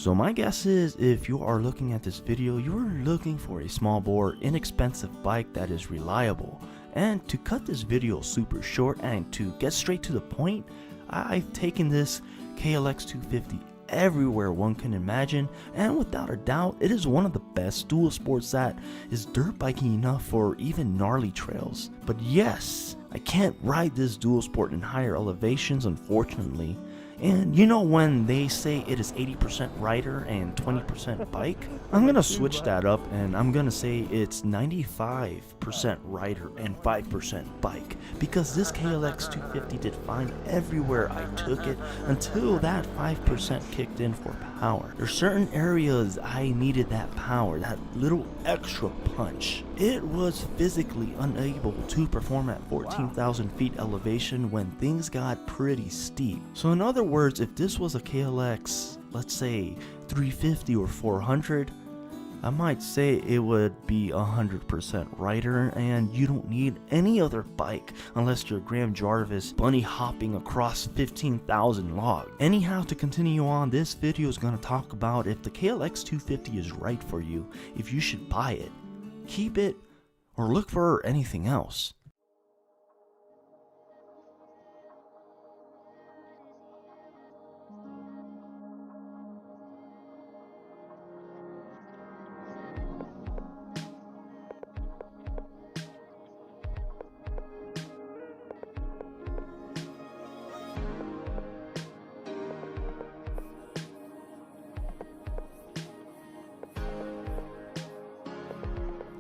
So my guess is if you are looking at this video, you're looking for a small bore, inexpensive bike that is reliable. And to cut this video super short and to get straight to the point, I've taken this KLX250 everywhere one can imagine, and without a doubt it is one of the best dual sports that is dirt biking enough for even gnarly trails. But yes, I can't ride this dual sport in higher elevations, unfortunately. And you know when they say it is 80% rider and 20% bike? I'm gonna switch that up and I'm gonna say it's 95% rider and 5% bike, because this KLX250 did fine everywhere I took it until that 5% kicked in for power. There's certain areas I needed that power, that little extra punch. It was physically unable to perform at 14,000 feet elevation when things got pretty steep. So in other words, if this was a KLX, let's say 350 or 400, I might say it would be 100% rider, and you don't need any other bike unless you're Graham Jarvis bunny hopping across 15,000 logs. Anyhow, to continue on, this video is going to talk about if the KLX250 is right for you, if you should buy it, keep it, or look for anything else.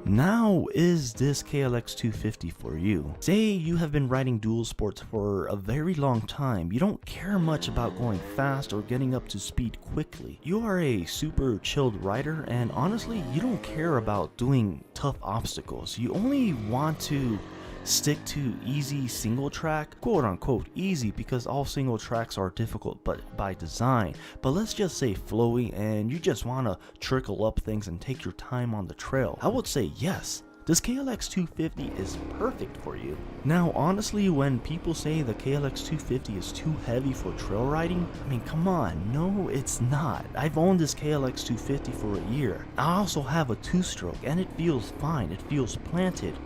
Now, is this KLX250 for you? Say you have been riding dual sports for a very long time. You don't care much about going fast or getting up to speed quickly. You are a super chilled rider, and honestly, you don't care about doing tough obstacles. You only want to stick to easy single track, quote unquote easy, because all single tracks are difficult but by design, but let's just say flowy, and you just want to trickle up things and take your time on the trail. I would say yes, this KLX250 is perfect for you. Now honestly, when people say the KLX250 is too heavy for trail riding, I mean come on, no it's not. I've owned this KLX250 for a year. I also have a 2-stroke and it feels fine, it feels planted.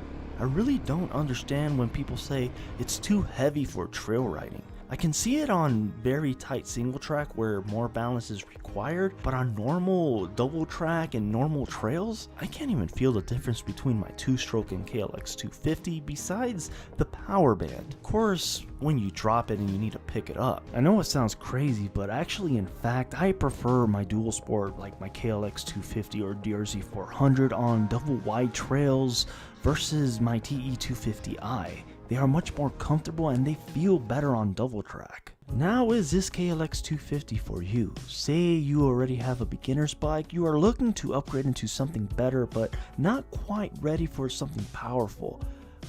I really don't understand when people say it's too heavy for trail riding. I can see it on very tight single track where more balance is required, but on normal double track and normal trails, I can't even feel the difference between my 2-stroke and KLX250 besides the power band. Of course, when you drop it and you need to pick it up. I know it sounds crazy, but actually in fact, I prefer my dual sport like my KLX250 or DRZ400 on double wide trails versus my TE250i. They are much more comfortable and they feel better on double track. Now, is this KLX250 for you? Say you already have a beginner's bike, you are looking to upgrade into something better but not quite ready for something powerful.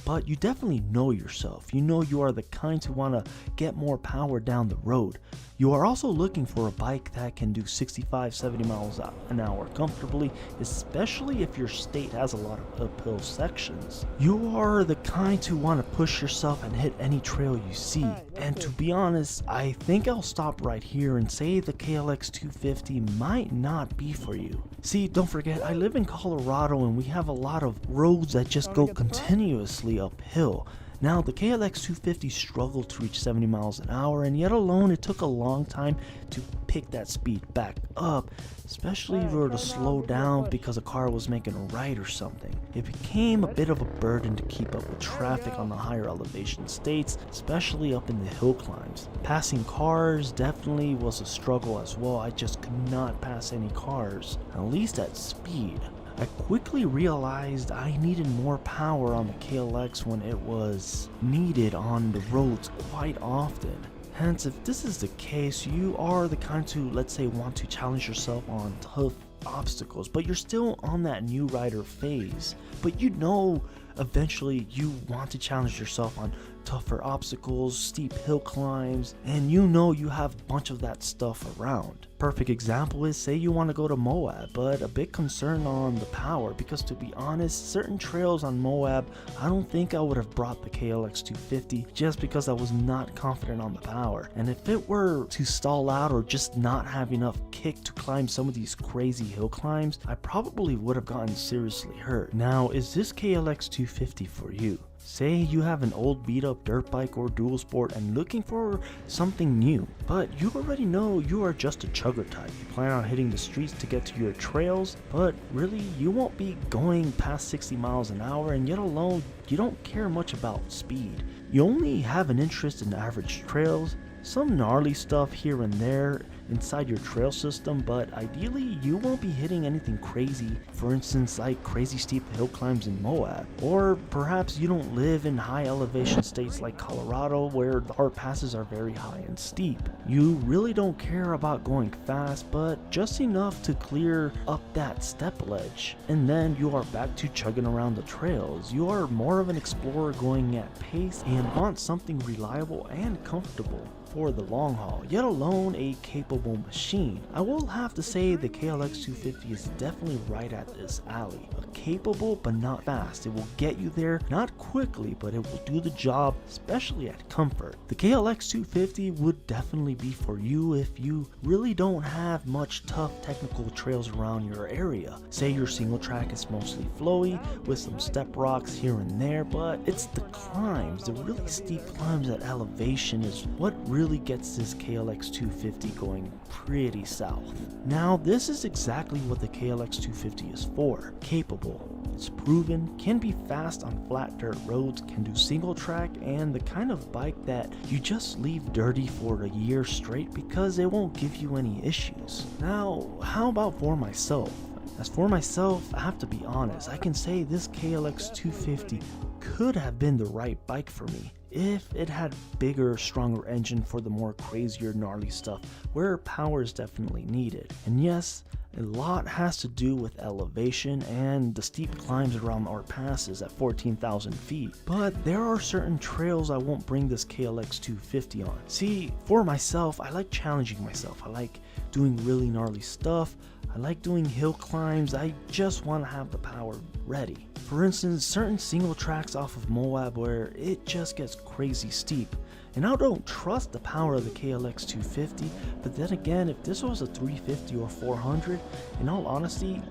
But you definitely know yourself. You know you are the kind to want to get more power down the road. You are also looking for a bike that can do 65-70 miles an hour comfortably, especially if your state has a lot of uphill sections. You are the kind to want to push yourself and hit any trail you see. And to be honest, I think I'll stop right here and say the KLX250 might not be for you. See, don't forget, I live in Colorado and we have a lot of roads that just go continuously uphill. Now, the KLX250 struggled to reach 70 miles an hour, and yet alone it took a long time to pick that speed back up, especially if you were to slow down because a car was making a right or something. It became a bit of a burden to keep up with traffic on the higher elevation states, especially up in the hill climbs. Passing cars definitely was a struggle as well. I just could not pass any cars, at least at speed. I quickly realized I needed more power on the KLX when it was needed on the roads quite often. Hence, if this is the case, you are the kind to, let's say, want to challenge yourself on tough obstacles, but you're still on that new rider phase. But you know eventually you want to challenge yourself on tougher obstacles, steep hill climbs, and you know you have a bunch of that stuff around. Perfect example is, say you want to go to Moab, but a big concern on the power, because to be honest, certain trails on Moab, I don't think I would have brought the KLX250 just because I was not confident on the power. And if it were to stall out or just not have enough kick to climb some of these crazy hill climbs, I probably would have gotten seriously hurt. Now, is this KLX250 for you? Say you have an old beat up dirt bike or dual sport and looking for something new, but you already know you are just a chugger type. You plan on hitting the streets to get to your trails, but really you won't be going past 60 miles an hour, and yet alone you don't care much about speed. You only have an interest in average trails, some gnarly stuff here and there inside your trail system, but ideally you won't be hitting anything crazy, for instance like crazy steep hill climbs in Moab. Or perhaps you don't live in high elevation states like Colorado where the hard passes are very high and steep. You really don't care about going fast, but just enough to clear up that step ledge, and then you are back to chugging around the trails. You are more of an explorer going at pace and want something reliable and comfortable for the long haul, yet alone a capable machine. I will have to say the KLX250 is definitely right at this alley. Capable but not fast. It will get you there, not quickly, but it will do the job, especially at comfort. The KLX250 would definitely be for you if you really don't have much tough technical trails around your area. Say your single track is mostly flowy with some step rocks here and there, but it's the climbs, the really steep climbs at elevation is what really gets this KLX250 going pretty south. Now this is exactly what the KLX250 is for. Capable, it's proven, can be fast on flat dirt roads, can do single track, and the kind of bike that you just leave dirty for a year straight because it won't give you any issues. Now how about for myself? As for myself, I have to be honest, I can say this KLX250 could have been the right bike for me if it had bigger, stronger engine for the more crazier, gnarly stuff where power is definitely needed. And yes, a lot has to do with elevation and the steep climbs around our passes at 14,000 feet. But there are certain trails I won't bring this KLX250 on. See, for myself, I like challenging myself. I like doing really gnarly stuff. I like doing hill climbs. I just want to have the power ready. For instance, certain single tracks off of Moab where it just gets crazy steep. And I don't trust the power of the KLX250, but then again, if this was a 350 or 400, in all honesty,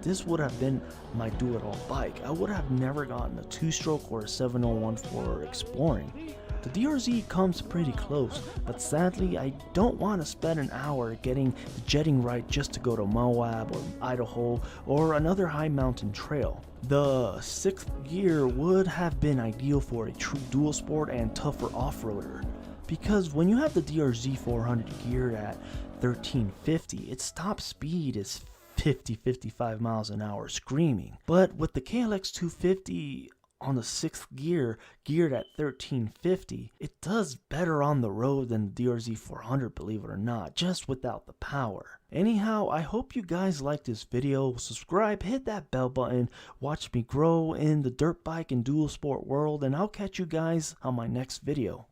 this would have been my do-it-all bike. I would have never gotten a 2-stroke or a 701 for exploring. The DRZ comes pretty close, but sadly I don't want to spend an hour getting the jetting right just to go to Moab or Idaho or another high mountain trail. The 6th gear would have been ideal for a true dual sport and tougher off-roader, because when you have the DRZ 400 geared at 1350, its top speed is 50-55 miles an hour screaming. But with the KLX250 on the 6th gear, geared at 1350, it does better on the road than the DRZ 400, believe it or not, just without the power. Anyhow, I hope you guys liked this video. Subscribe, hit that bell button, watch me grow in the dirt bike and dual sport world, and I'll catch you guys on my next video.